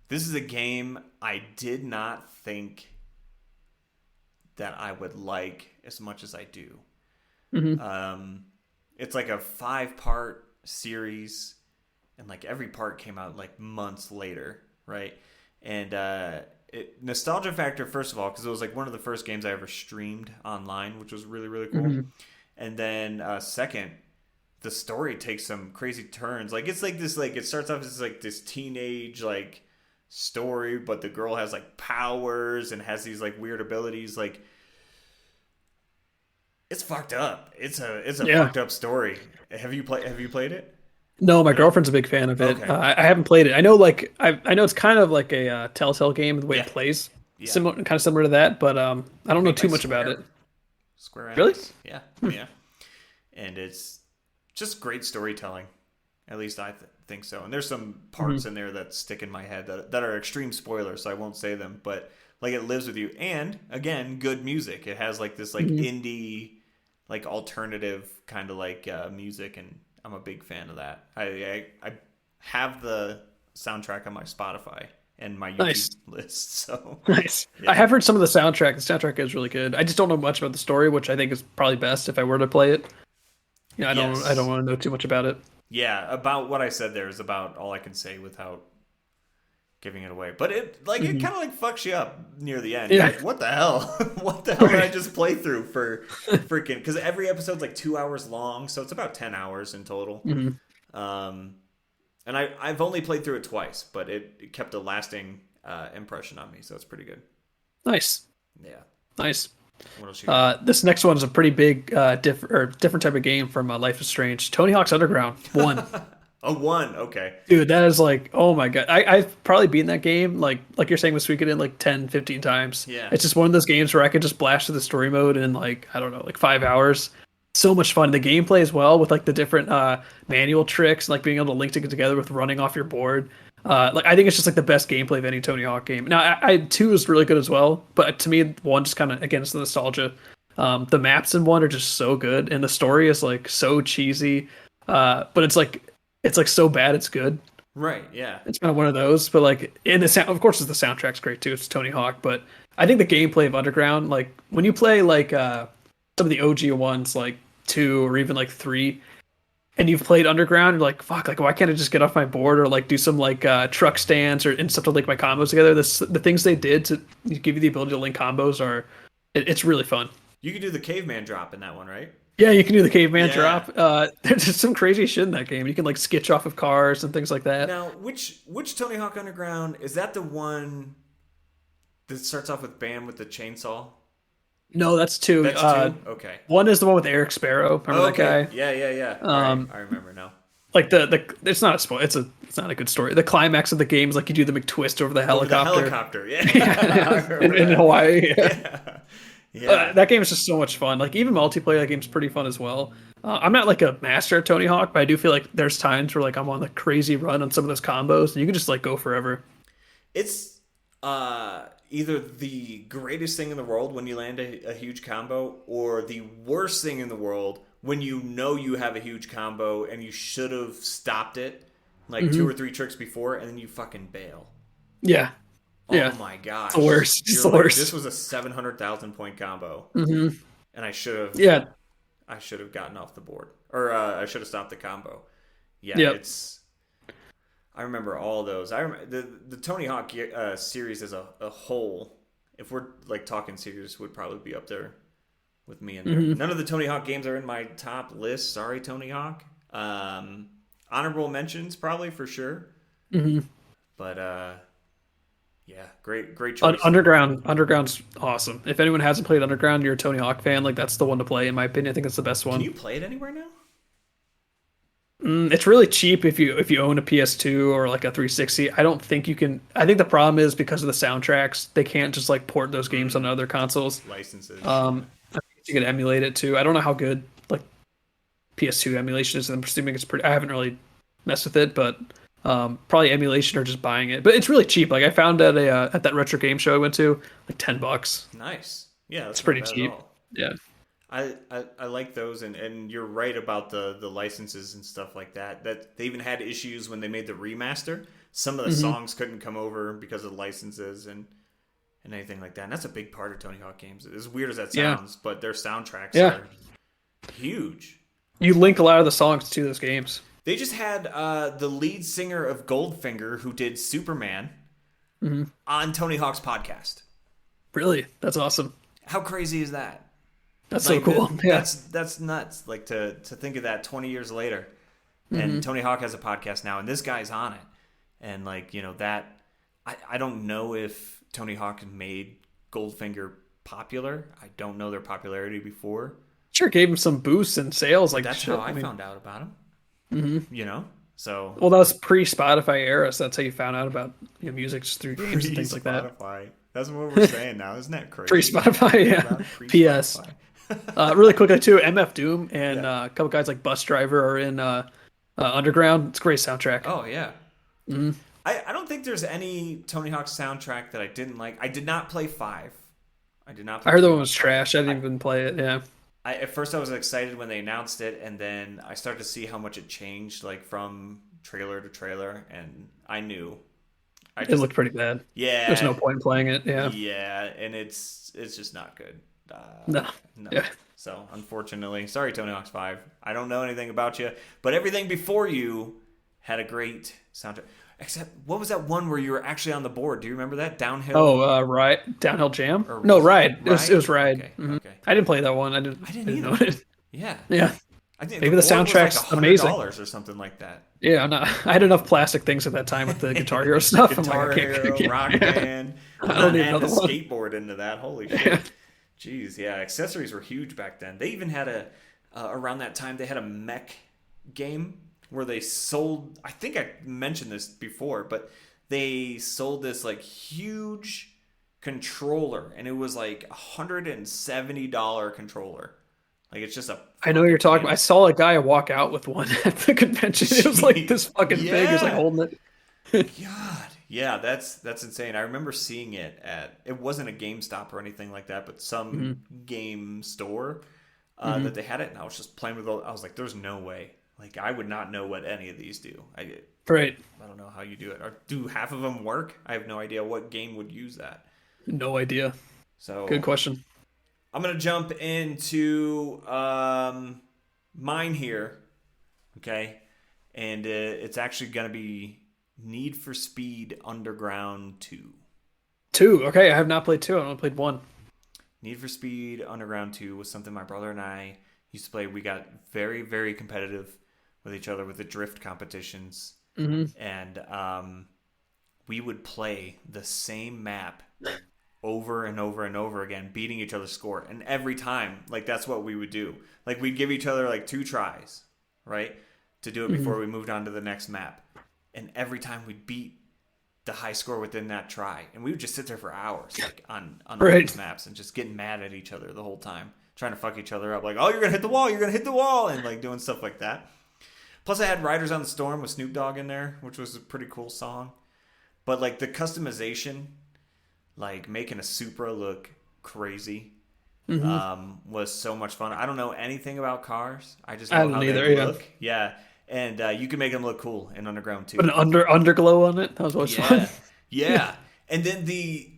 this is a game I did not think that I would like as much as I do. Hmm. It's like a 5-part series, and like every part came out like months later, right? And nostalgia factor, first of all, because it was like one of the first games I ever streamed online, which was really really cool. Hmm. And then second, the story takes some crazy turns. Like it's like this, like it starts off as like this teenage like story, but the girl has like powers and has these like weird abilities. Like it's fucked up. It's a Yeah. fucked up story. Have you played it? No, my No. girlfriend's a big fan of it. Okay. I haven't played it. I know, like, I know it's kind of like a Telltale game the way it Yeah. plays, Yeah. similar, kind of similar to that. But I don't know Made by too much about it. Square Really? Enix. Yeah. Yeah. And it's just great storytelling. At least think so. And there's some parts Hmm. in there that stick in my head that are extreme spoilers, so I won't say them. But like it lives with you. And again, good music. It has like this like Hmm. indie, like alternative kind of like music, and I'm a big fan of that. I have the soundtrack on my Spotify and my YouTube Nice, list. So nice. I yeah. have heard some of the soundtrack. The soundtrack is really good. I just don't know much about the story, which I think is probably best if I were to play it. Yeah, I don't Yes. want to know too much about it. Yeah, about what I said there is about all I can say without giving it away. But it Hmm. kind of like fucks you up near the end. You're Yeah. like, what the hell? What the hell did I just play through for freaking? Because every episode's like 2 hours long, so it's about 10 hours in total. Hmm. Um, and I've only played through it twice, but it kept a lasting impression on me, so it's pretty good. Nice, Yeah. nice. What else you got? This next one is a pretty big, different type of game from Life is Strange. Tony Hawk's Underground 1. Oh, one. Okay. Dude, that is like, oh my God. I've probably beaten that game, like you're saying with Suikoden, like 10, 15 times. Yeah. It's just one of those games where I could just blast through the story mode in like, I don't know, like 5 hours. So much fun. The gameplay as well with like the different manual tricks, like being able to link it together with running off your board. Like I think it's just like the best gameplay of any Tony Hawk game. Now, two is really good as well, but to me, one just kind of again it's the nostalgia. The maps in one are just so good, and the story is like so cheesy, but it's like so bad it's good. Right. Yeah. It's kind of one of those. But like in the sound, of course, the soundtrack's great too. It's Tony Hawk, but I think the gameplay of Underground, like when you play like some of the OG ones, like 2 or even like 3, and you've played Underground, you're like, fuck, like why can't I just get off my board or like do some like truck stands or and stuff to link my combos together? The things they did to give you the ability to link combos are it's really fun. You could do the caveman drop in that one, right? Yeah, you can do the caveman Yeah. drop. There's just some crazy shit in that game. You can like skitch off of cars and things like that. Now, which Tony Hawk Underground is that? The one that starts off with Bam with the chainsaw? No, that's 2. That's two. Okay. One is the one with Eric Sparrow. Remember that Okay. guy? Yeah, yeah, yeah. All right, Um, I remember now. like the it's not a spoil. It's not a good story. The climax of the game is like you do the McTwist over the Over the helicopter. helicopter. Yeah. I remember in that. Hawaii. Yeah. Yeah. Yeah. That game is just so much fun. Like even multiplayer, that game's pretty fun as well. I'm not like a master at Tony Hawk, but I do feel like there's times where like I'm on the crazy run on some of those combos, and you can just like go forever. It's either the greatest thing in the world when you land a huge combo, or the worst thing in the world when you know you have a huge combo and you should have stopped it like 2 or 3 tricks before, and then you fucking bail. Yeah, Oh yeah, my gosh. the worst. It's You're the like, worst. this was a 700,000 point combo, Hmm. and Yeah, I should have gotten off the board, or I should have stopped the combo. Yeah, yep. it's. I remember all those. I remember the Tony Hawk series as a whole. If we're like talking series, would probably be up there with me in there. Hmm. None of the Tony Hawk games are in my top list. Sorry, Tony Hawk. Honorable mentions probably for sure. Hmm. But yeah, great choice. Underground's awesome. If anyone hasn't played Underground, you're a Tony Hawk fan. Like that's the one to play in my opinion. I think it's the best Can one. you play it anywhere now? It's really cheap if you own a PS2 or like a 360. I don't think you can. I think the problem is because of the soundtracks, they can't just like port those games on other consoles. Licenses. I think you can emulate it too. I don't know how good like PS2 emulation is. I'm presuming it's pretty. I haven't really messed with it, but Probably emulation or just buying it, but it's really cheap. Like I found at a at that retro game show I went to, like $10. Nice. Yeah, It's that's not pretty bad at cheap. all. Yeah. I like those, and you're right about the licenses and stuff like that. That they even had issues when they made the remaster. Some of the Hmm. songs couldn't come over because of the licenses and anything like that. And that's a big part of Tony Hawk games. As weird as that Yeah. sounds, but their soundtracks Yeah. are huge. You link a lot of the songs to those games. They just had the lead singer of Goldfinger, who did Superman, Hmm. on Tony Hawk's podcast. Really? That's awesome. How crazy is that? That's so Like cool. Yeah. that's nuts. Like to think of that 20 years later, Hmm. and Tony Hawk has a podcast now, and this guy's on it, and like that. I don't know if Tony Hawk made Goldfinger popular. I don't know their popularity before. Sure gave him some boosts in sales, like That's shit. how I I mean, found out about him. hmm So well, that was pre-Spotify era, so that's how you found out about music just through games and pre things like that. Spotify. That's what we're saying now. Isn't that crazy? Pre-Spotify, Talking yeah. about pre P.S. Spotify. Really quickly too, MF Doom and Yeah. a couple guys like Bus Driver are in Underground. It's a great soundtrack. Oh yeah. Hmm. I don't think there's any Tony Hawk soundtrack that I didn't like. I did not play five. I did not I play heard that Tony one Hawk was 5. trash. I didn't even play it. Yeah, At first I was excited when they announced it, and then I started to see how much it changed, like from trailer to trailer, and I knew. I it just looked pretty bad. There's yeah no point in playing it. Yeah, yeah, and it's just not good. no, No. yeah. So unfortunately, sorry Tony Hawk's 5. I don't know anything about you, but everything before you had a great soundtrack. Except what was that one where you were actually on the board? Do you remember that Downhill? Oh, Ride, Downhill Jam. Or No, was it Ride. It was Ride. Okay, Hmm. okay. I didn't play that one. I didn't I didn't know either. it. Yeah. Yeah, I think maybe the the board was like soundtrack's amazing. $100 or something like that. Yeah, no, I had enough plastic things at that time with the Guitar Hero stuff. I'm Guitar like, I Hero, Rock yeah. Band. I I'm don't not need adding a another one. skateboard into that. Holy shit. Yeah. Jeez, yeah. Accessories were huge back then. They even had around that time, they had a mech game where they sold, I think I mentioned this before, but they sold this like huge controller, and it was like $170 controller. Like it's just a I know what you're talking fucking about. I saw a guy walk out with one at the convention. It was like this fucking big. He was like Yeah. holding it. God, yeah, that's insane. I remember seeing it at, it wasn't a GameStop or anything like that, but some Hmm. game store Hmm. that they had it, and I was just playing with it. I was like, "There's no way. Like, I would not know what any of these do. Right. I don't know how you do it. Or do half of them work? I have no idea what game would use that. No idea. So Good question. I'm gonna jump into mine here, okay, and it's actually gonna be Need for Speed Underground 2. Two. Okay, I have not played two. I only played one. Need for Speed Underground 2 was something my brother and I used to play. We got very, very competitive with each other with the drift competitions. Hmm. And we would play the same map over and over and over again, beating each other's score. And every time, like, that's what we would do. Like, we'd give each other, like, 2 tries, right, to do it before we moved on to the next map. And every time we'd beat the high score within that try. And we would just sit there for hours, like, on Right. those maps and just getting mad at each other the whole time, trying to fuck each other up. Like, oh, you're going to hit the wall, you're going to hit the wall, and, like, doing stuff like that. Plus, I had Riders on the Storm with Snoop Dogg in there, which was a pretty cool song. But, like, the customization, like, making a Supra look crazy, was so much fun. I don't know anything about cars. I just I know don't how either, they yeah. look. Yeah. And you can make them look cool in Underground, too. Put an underglow on it. That was always fun. Yeah. Yeah. And then the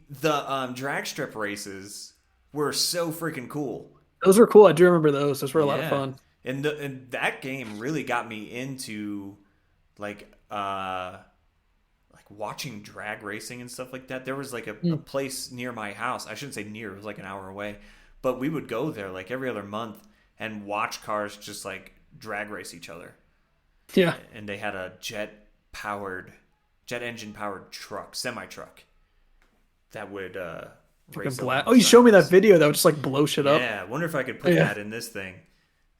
drag strip races were so freaking cool. Those were cool. I do remember those. Those were a lot of Yeah. fun. And that game really got me into like watching drag racing and stuff like that. There was like a place near my house. I shouldn't say near, it was like an hour away. But we would go there like every other month and watch cars just like drag race each other. Yeah. And they had a jet engine powered truck, semi truck that would race Black. along Oh, you showed me that sides. video that would just like blow shit up. Yeah, I wonder if I could put Yeah. that in this thing.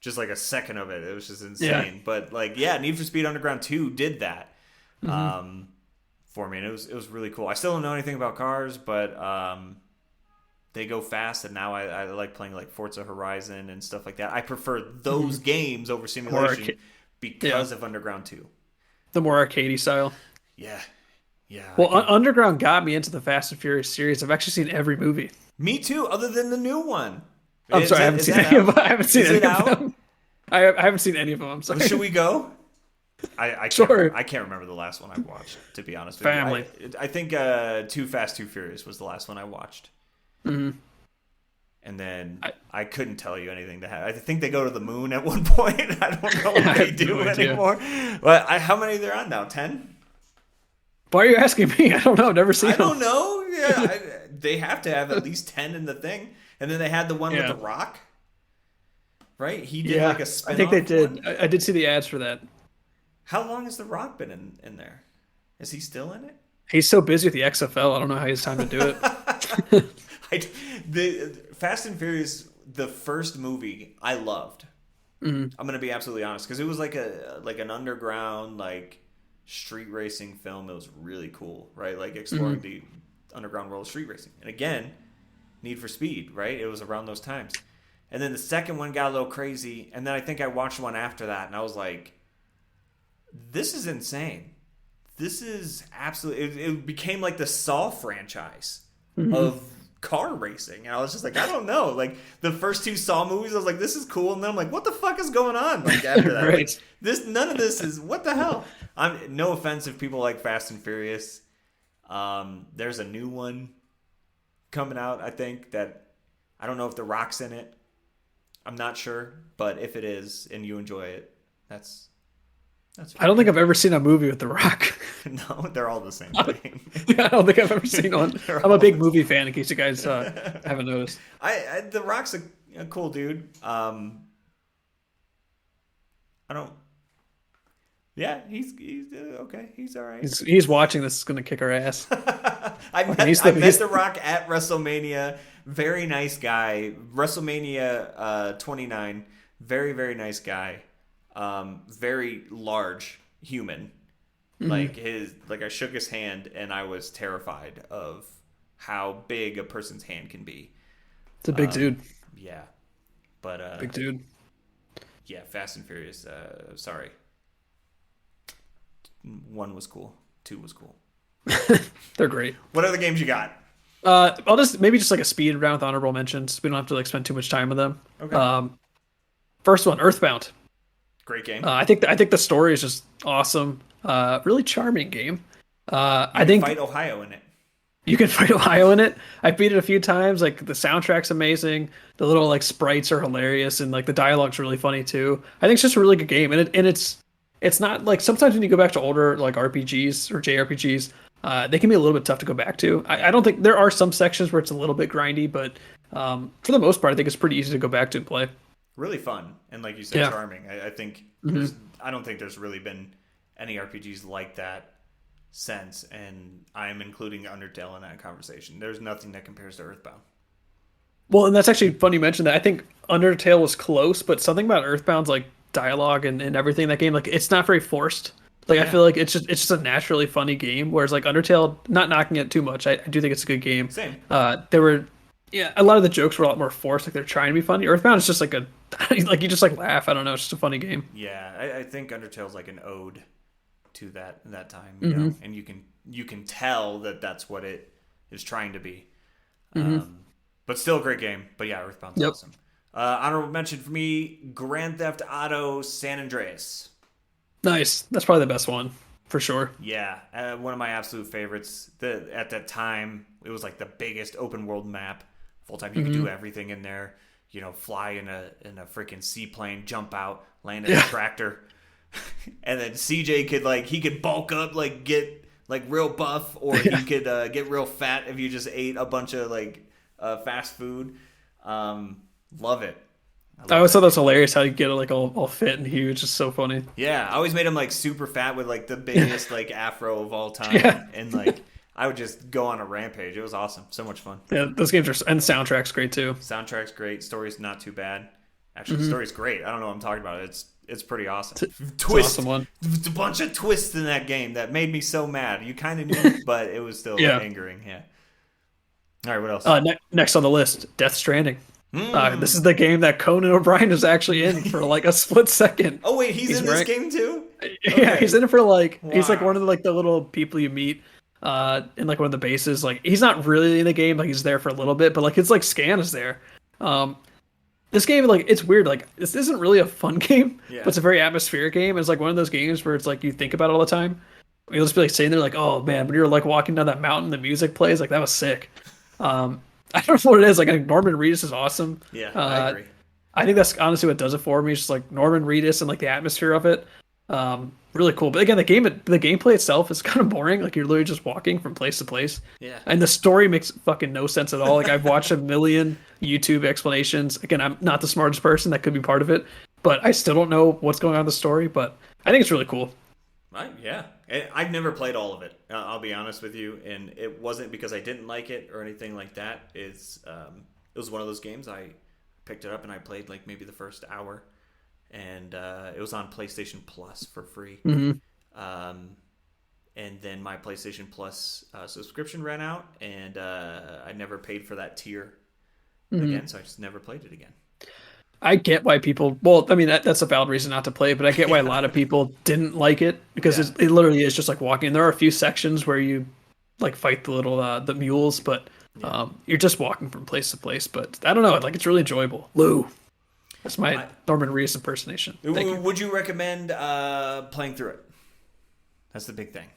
Just like a second of it. It was just insane. But like, yeah, Need for Speed Underground 2 did that for me. And it was really cool. I still don't know anything about cars, but they go fast. And now I like playing like Forza Horizon and stuff like that. I prefer those games over simulation because of Underground 2. the more arcadey style. Yeah, yeah, I Well, can. Underground got me into the Fast and Furious series. I've actually seen every movie. Me too, other than the new one. I'm sorry, I haven't Is seen that any of out? them. I haven't seen Is any it of out? them. I haven't seen any of them. I'm Well, sorry. should we go? I can't Sure. I can't remember the last one I watched, to be honest with you. Family. I think Too Fast, Too Furious was the last one I watched. Hmm. And then I, I couldn't tell you anything to have. I think they go to the moon at one point. I don't know what I they have do no idea. anymore. But how many are there on now? 10? Why are you asking me? I don't know. I've never seen I don't them. know. Yeah, they have to have at least 10 in the thing. And then they had the one with Yeah. The Rock, right? He did Yeah. like a I think they spin-off did. one. I did see the ads for that. How long has The Rock been in there? Is he still in it? He's so busy with the XFL. I don't know how he has time to do it. I, the Fast and Furious, the first movie, I loved. Mhm. I'm gonna be absolutely honest because it was like an underground like street racing film. It was really cool, right? Like exploring the underground world of street racing. And again, Need for Speed, right? It was around those times. And then the second one got a little crazy, and then I think I watched one after that, and I was like, "This is insane. This is absolutely." It became like the Saw franchise of car racing, and I was just like, I don't know. Like the first two Saw movies, I was like, "This is cool," and then I'm like, "What the fuck is going on?" Like after that, Right. like, none of this is what the hell. I'm no offense if people like Fast and Furious. There's a new one coming out, I think, that I don't know if The Rock's in it. I'm not sure, but if it is and you enjoy it, that's I don't fine. think I've ever seen a movie with The Rock. No, they're all the same thing. I don't think I've ever seen one. They're I'm a all big the movie fan, in case you guys haven't noticed. The Rock's a cool dude. I don't. Yeah, he's okay. He's all right. He's watching this. Is going to kick our ass. He's I the, met he's, The Rock at WrestleMania. Very nice guy. WrestleMania 29. Very very nice guy. Very large human. Like I shook his hand and I was terrified of how big a person's hand can be. it's a big dude. Yeah, but Big dude. yeah, Fast and Furious. Sorry, 1 was cool. 2 was cool. They're great. What other games you got? I'll just maybe just like a speed round with honorable mentions. We don't have to like spend too much time with them. Okay. First one, Earthbound. Great game. I think the story is just awesome. Really charming game. I think Fight Ohio in it. you can fight Ohio in it. I beat it a few times. Like the soundtrack's amazing. The little like sprites are hilarious, and like the dialogue's really funny too. I think it's just a really good game, and it's not like sometimes when you go back to older like RPGs or JRPGs, they can be a little bit tough to go back to. I don't think there are some sections where it's a little bit grindy, but for the most part, I think it's pretty easy to go back to and play. Really fun and like you said, Yeah. charming. I think I don't think there's really been any RPGs like that since, and I'm including Undertale in that conversation. There's nothing that compares to Earthbound. Well, and that's actually funny you mentioned that. I think Undertale was close, but something about Earthbound's like dialogue and everything in that game, like it's not very forced. Like I Yeah. feel like it's just a naturally funny game. Whereas like Undertale, not knocking it too much, I do think it's a good game. Same. There were yeah, a lot of the jokes were a lot more forced, like they're trying to be funny. Earthbound is just like a like you just like laugh. I don't know, it's just a funny game. Yeah, I think Undertale's like an ode to that time, you know, and you can tell that that's what it is trying to be. But still a great game. But yeah, Earthbound's Yep. awesome. Honorable mention for me: Grand Theft Auto San Andreas. Nice. That's probably the best one for sure. Yeah, one of my absolute favorites. At that time, it was like the biggest open world map. Full time, you could do everything in there. You know, fly in a freaking seaplane, jump out, land in a tractor, and then CJ could he could bulk up, like get like real buff, or he could get real fat if you just ate a bunch of fast food. Love it. I always thought that was hilarious how you get it like all fit and huge. It's so funny. Yeah, I always made him like super fat with like the biggest like afro of all time, Yeah. and like I would just go on a rampage. It was awesome, so much fun. Yeah, those games are and the soundtrack's great too. Soundtrack's great, story's not too bad. Actually, the story's great. I don't know what I'm talking about. It's pretty awesome. It's an Twist, awesome one. a bunch of twists in that game that made me so mad. You kind of knew, but it was still Yeah. angering. Yeah. All right, what else? Next on the list, Death Stranding. This is the game that Conan O'Brien is actually in for like a split second. Oh wait, he's in this ranked- game too. Yeah, he's Okay. in it for like he's like one Wow. of the, like the little people you meet in like one of the bases. Like he's not really in the game, like he's there for a little bit, but like his like scan is there. Um this game like it's weird, like this isn't really a fun game, but Yeah. it's a very atmospheric game. It's like one of those games where it's like you think about it all the time. You'll just be like sitting there like, oh man, when you're like walking down that mountain, the music plays, like that was sick. Um I don't know what it is. Like Norman Reedus is awesome. Yeah, I Uh agree. I think that's honestly what does it for me. It's just like Norman Reedus and like the atmosphere of it. Really cool. But again, the gameplay itself is kind of boring. Like you're literally just walking from place to place, Yeah. and the story makes fucking no sense at all. Like I've watched a million YouTube explanations. Again, I'm not the smartest person that could be part of it, but I still don't know what's going on in the story. But I think it's really cool. Yeah. I've never played all of it. I'll be honest with you, and it wasn't because I didn't like it or anything like that. It was one of those games I picked it up and I played like maybe the first hour, and it was on PlayStation Plus for free. Hmm. Um, and then my PlayStation Plus subscription ran out, and I never paid for that tier Hmm. again, so I just never played it again. I get why people. Well, I mean that's a valid reason not to play, but I get why a Yeah, lot of people didn't like it because yeah, it literally is just like walking. There are a few sections where you like fight the little the mules, but yeah. you're just walking from place to place. But I don't know, like it's really enjoyable. Lou, that's my I, Norman Reedus impersonation. Thank you. would you recommend playing through it? That's the big thing.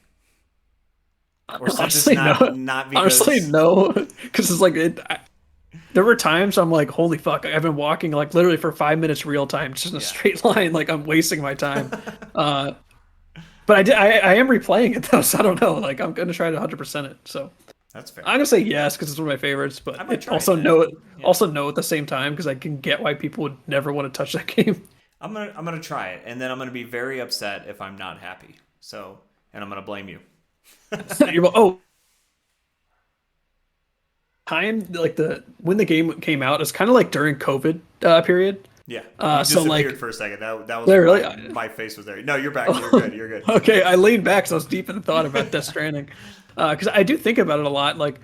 Or since it's Honestly, not no. not Honestly, because no, because it's like there were times I'm like, holy fuck, I've been walking like literally for 5 minutes real time, just in a yeah. straight line, like I'm wasting my time. Uh, but I am replaying it though, so I don't know. Like I'm gonna try to 100% it. So That's fair. I'm gonna say yes because it's one of my favorites, I but might it try it then. Yeah. also no at the same time because I can get why people would never want to touch that game. I'm gonna try it, and then I'm gonna be very upset if I'm not happy. So, and I'm gonna blame you. Oh, time like the when the game came out, it's kind of like during COVID period. Yeah, you So disappeared like for a second. That was there why really. my face was there. No, you're back. You're good. You're good. Okay, I leaned back so I was deep in thought about Death Stranding. Because I do think about it a lot. Like,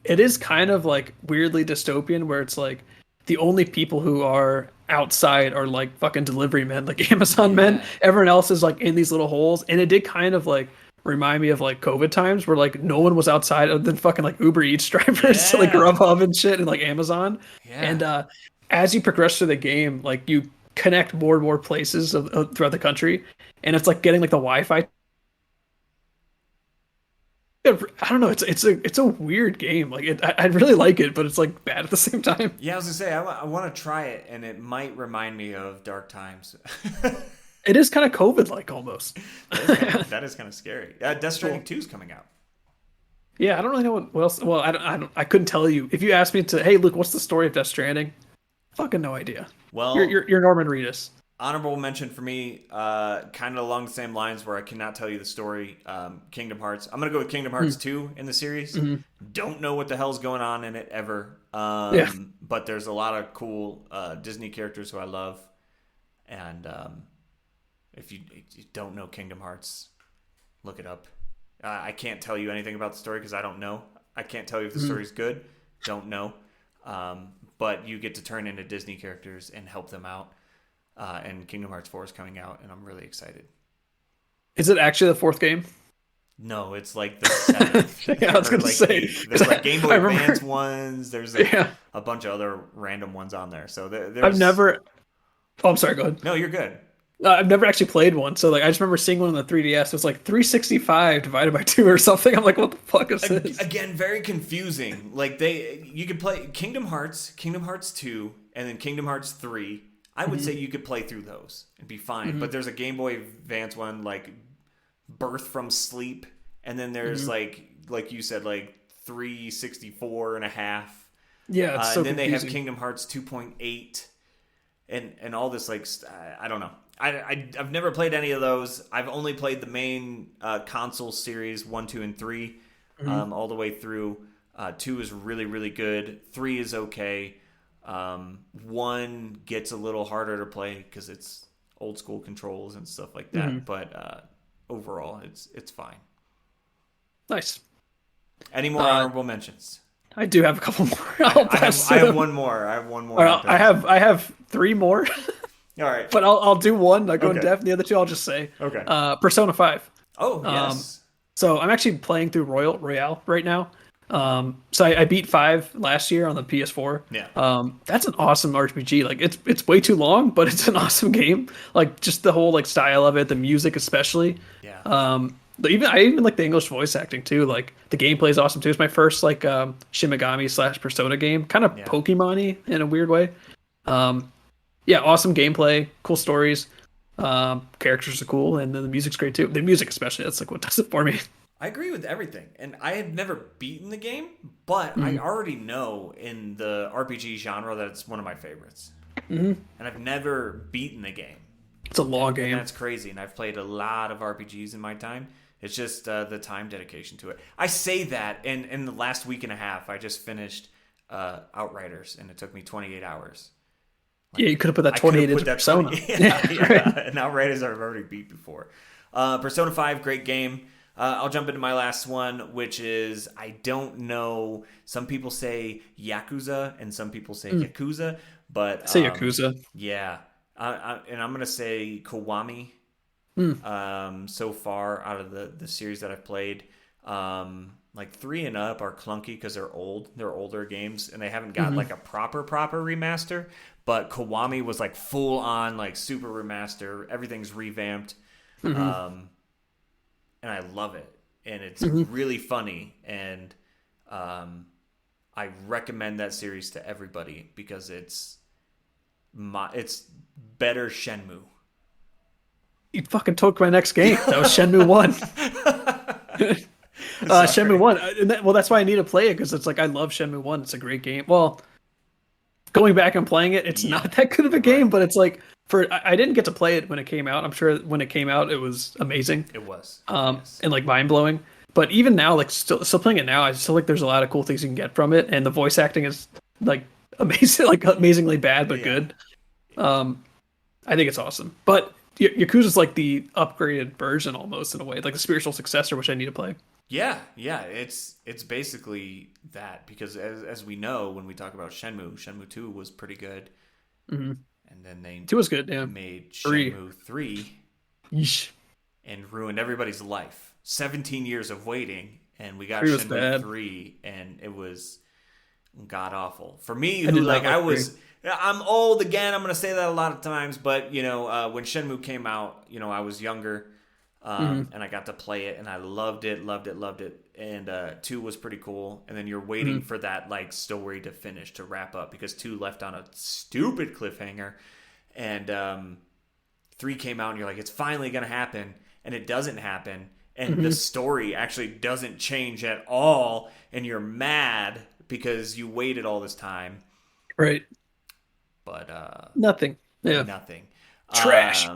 it is kind of like weirdly dystopian where it's like the only people who are outside are like fucking delivery men, like Amazon men. Yeah, Everyone else is like in these little holes. And it did kind of like remind me of like COVID times where like no one was outside other than fucking like Uber Eats drivers to like yeah, Grubhub and shit and like Amazon. yeah. And as you progress through the game, like you connect more and more places throughout the country. And it's like getting like the Wi-Fi. I don't know. It's a weird game. Like I really like it, but it's like bad at the same time. Yeah, I was gonna say I want to try it, and it might remind me of Dark Times. that It is kind of COVID like almost. that is kind of scary. Death Stranding Cool. 2 is coming out. Yeah, I don't really know what else. Well, I couldn't tell you. If you asked me to, hey Luke, what's the story of Death Stranding? Fucking no idea. Well, You're Norman Reedus. honorable mention for me, kind of along the same lines where I cannot tell you the story. Kingdom Hearts. I'm gonna go with Kingdom Hearts 2 in the series. Mm-hmm. Don't know what the hell's going on in it ever. Yeah. But there's a lot of cool Disney characters who I love, and if you don't know Kingdom Hearts, look it up. I can't tell you anything about the story because I don't know. I can't tell you if the Mm-hmm. story's good. Don't know. But you get to turn into Disney characters and help them out. And Kingdom Hearts 4 is coming out, and I'm really excited. Is it actually the fourth game? No, it's like the seventh Yeah, I was or gonna like say eighth. 'cause There's like Game I Boy remember. Advance ones. There's Yeah, a bunch of other random ones on there. So I've there's never. Oh, I'm sorry. Go ahead. no, you're good. I've never actually played one, so like I just remember seeing one on the 3DS. It was like 365 divided by two or something. I'm like, what the fuck is this? Again, very confusing. Like you could play Kingdom Hearts 2, and then Kingdom Hearts 3. I would say Hmm. you could play through those and be fine. Hmm. But there's a Game Boy Advance one like Birth from Sleep, and then there's Hmm. like you said, like 364 and a half. Yeah, it's so And then they have confusing. Kingdom Hearts 2.8 and all this I don't know. I've never played any of those. I've only played the main console series 1, 2, and 3 Hmm. all the way through. 2 is really, really good. 3 is okay. 1 gets a little harder to play because it's old school controls and stuff like that. Hmm. But overall, it's fine. Nice. Any more Uh, honorable mentions? I do have a couple more. I, I'll I have blast I through have them. one more. I have one more Or after I this. have three more. All right. but I'll do one. I'll go in Okay. depth. The other two I'll just say. Okay. Persona 5. Oh, Um, yes. so I'm actually playing through Royale right now. So I beat 5 last year on the PS4. Yeah. That's an awesome RPG. Like it's way too long, but it's an awesome game. Like just the whole like style of it, the music especially. Yeah. I even like the English voice acting too. Like the gameplay is awesome too. It's my first like Shin Megami slash Persona game, kind of Yeah. Pokemon-y in a weird way. Um, yeah, awesome gameplay, cool stories. Characters are cool, and then the music's great too. The music especially, that's like what does it for me. I agree with everything. And I have never beaten the game, but I Mm-hmm. already know in the RPG genre that it's one of my favorites. Mm-hmm. And I've never beaten the game. It's a long And game. that's crazy. And I've played a lot of RPGs in my time. It's just the time dedication to it. I say that, and in the last week and a half, I just finished Outriders, and it took me 28 hours. Yeah, you could have put that I could 28 have into put that Persona. 20. Yeah, Yeah, right. and Outriders I've already beat before. Persona 5, great game. I'll jump into my last one, which is I don't know. Some people say Yakuza and some people say Yakuza, but Say Yakuza. yeah. And I'm going to say Kiwami so far out of the series that I've played. Like 3 and up are clunky because they're old. They're older games and they haven't got like a proper remaster. But Kiwami was like full on like super remaster. Everything's revamped. And I love it. And it's really funny. And I recommend that series to everybody because it's better Shenmue. You fucking took my next game. That was Shenmue 1. Shenmue 1. Well, that's why I need to play it because it's like I love Shenmue 1. It's a great game. Well, going back and playing it, it's not that good of a game, but it's like I didn't get to play it when it came out. I'm sure when it came out, it was amazing. It was. Yes. And like mind blowing. But even now, like still playing it now, I still like there's a lot of cool things you can get from it, and the voice acting is like amazing, like amazingly bad but good. I think it's awesome. But Yakuza's like the upgraded version almost in a way, like the spiritual successor, which I need to play. Yeah, it's basically that because as we know when we talk about Shenmue 2 was pretty good, and then they 2 was good, yeah. made 3. Shenmue 3 Yeesh. and ruined everybody's life. 17 years of waiting, and we got 3 was Shenmue bad. 3, and it was god awful for me. I Who did not like I like was. 3. I'm old again. I'm gonna say that a lot of times, but when Shenmue came out, I was younger. And I got to play it, and I loved it. And 2 was pretty cool. And then you're waiting for that like story to finish to wrap up because 2 left on a stupid cliffhanger, and 3 came out, and you're like, it's finally gonna happen, and it doesn't happen, and the story actually doesn't change at all, and you're mad because you waited all this time, Right. but Nothing. Yeah. nothing. Trash.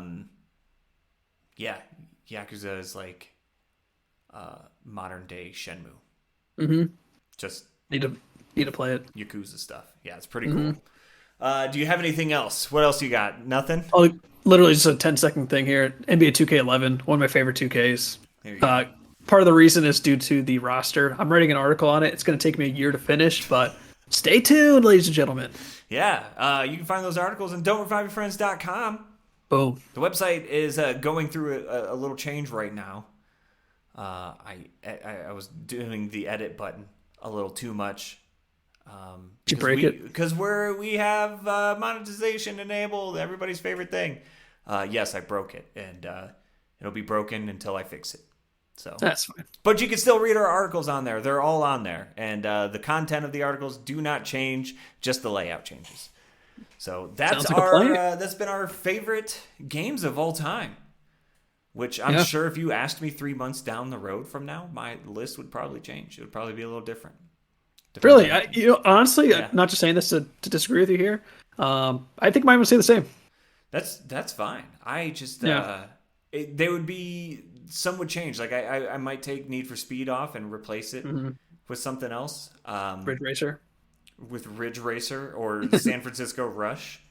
Yeah, Yakuza is like modern day Shenmue. Just Need to play it. Yakuza stuff. Yeah, it's pretty cool. Do you have anything else? What else you got? Nothing? Oh, literally just a 10-second thing here. NBA 2K11, one of my favorite 2Ks. There you go. Part of the reason is due to the roster. I'm writing an article on it. It's going to take me a year to finish, but stay tuned, ladies and gentlemen. Yeah, you can find those articles on don'treviveyourfriends.com. Boom. The website is going through a little change right now. I was doing the edit button a little too much. Did you break it? Because we have monetization enabled, everybody's favorite thing. Yes, I broke it, and it'll be broken until I fix it. So That's fine. but you can still read our articles on there. They're all on there, and the content of the articles do not change; just the layout changes. So that's Sounds like a plan. that's been our favorite games of all time. Which I'm sure if you asked me 3 months down the road from now, my list would probably change. It would probably be a little different. Really, honestly, Yeah. not just saying this to disagree with you here. I think mine would say the same. That's fine. I just Yeah. they would be some would change. Like I might take Need for Speed off and replace it with something else. Ridge Racer. With Ridge Racer or San Francisco Rush,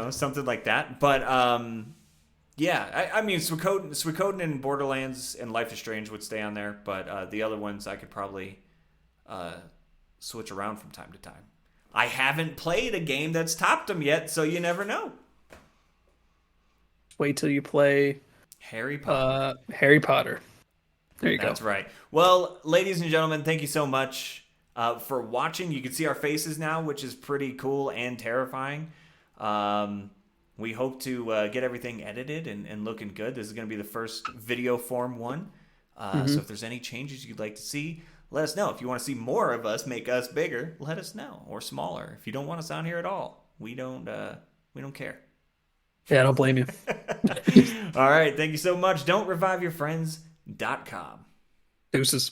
something like that. But yeah, I mean, Suikoden and Borderlands and Life is Strange would stay on there, but the other ones I could probably switch around from time to time. I haven't played a game that's topped them yet, so you never know. Wait till you play Harry Potter. Harry Potter. There you go. That's right. Well, ladies and gentlemen, thank you so much for watching. You can see our faces now, which is pretty cool and terrifying. We hope to get everything edited and looking good. This is going to be the first video form one. So if there's any changes you'd like to see, let us know. If you want to see more of us make us bigger, let us know, or smaller. If you don't want us on here at all, we don't care. Yeah, I don't blame you. All right. Thank you so much. Don't revive your friends.com. Deuces.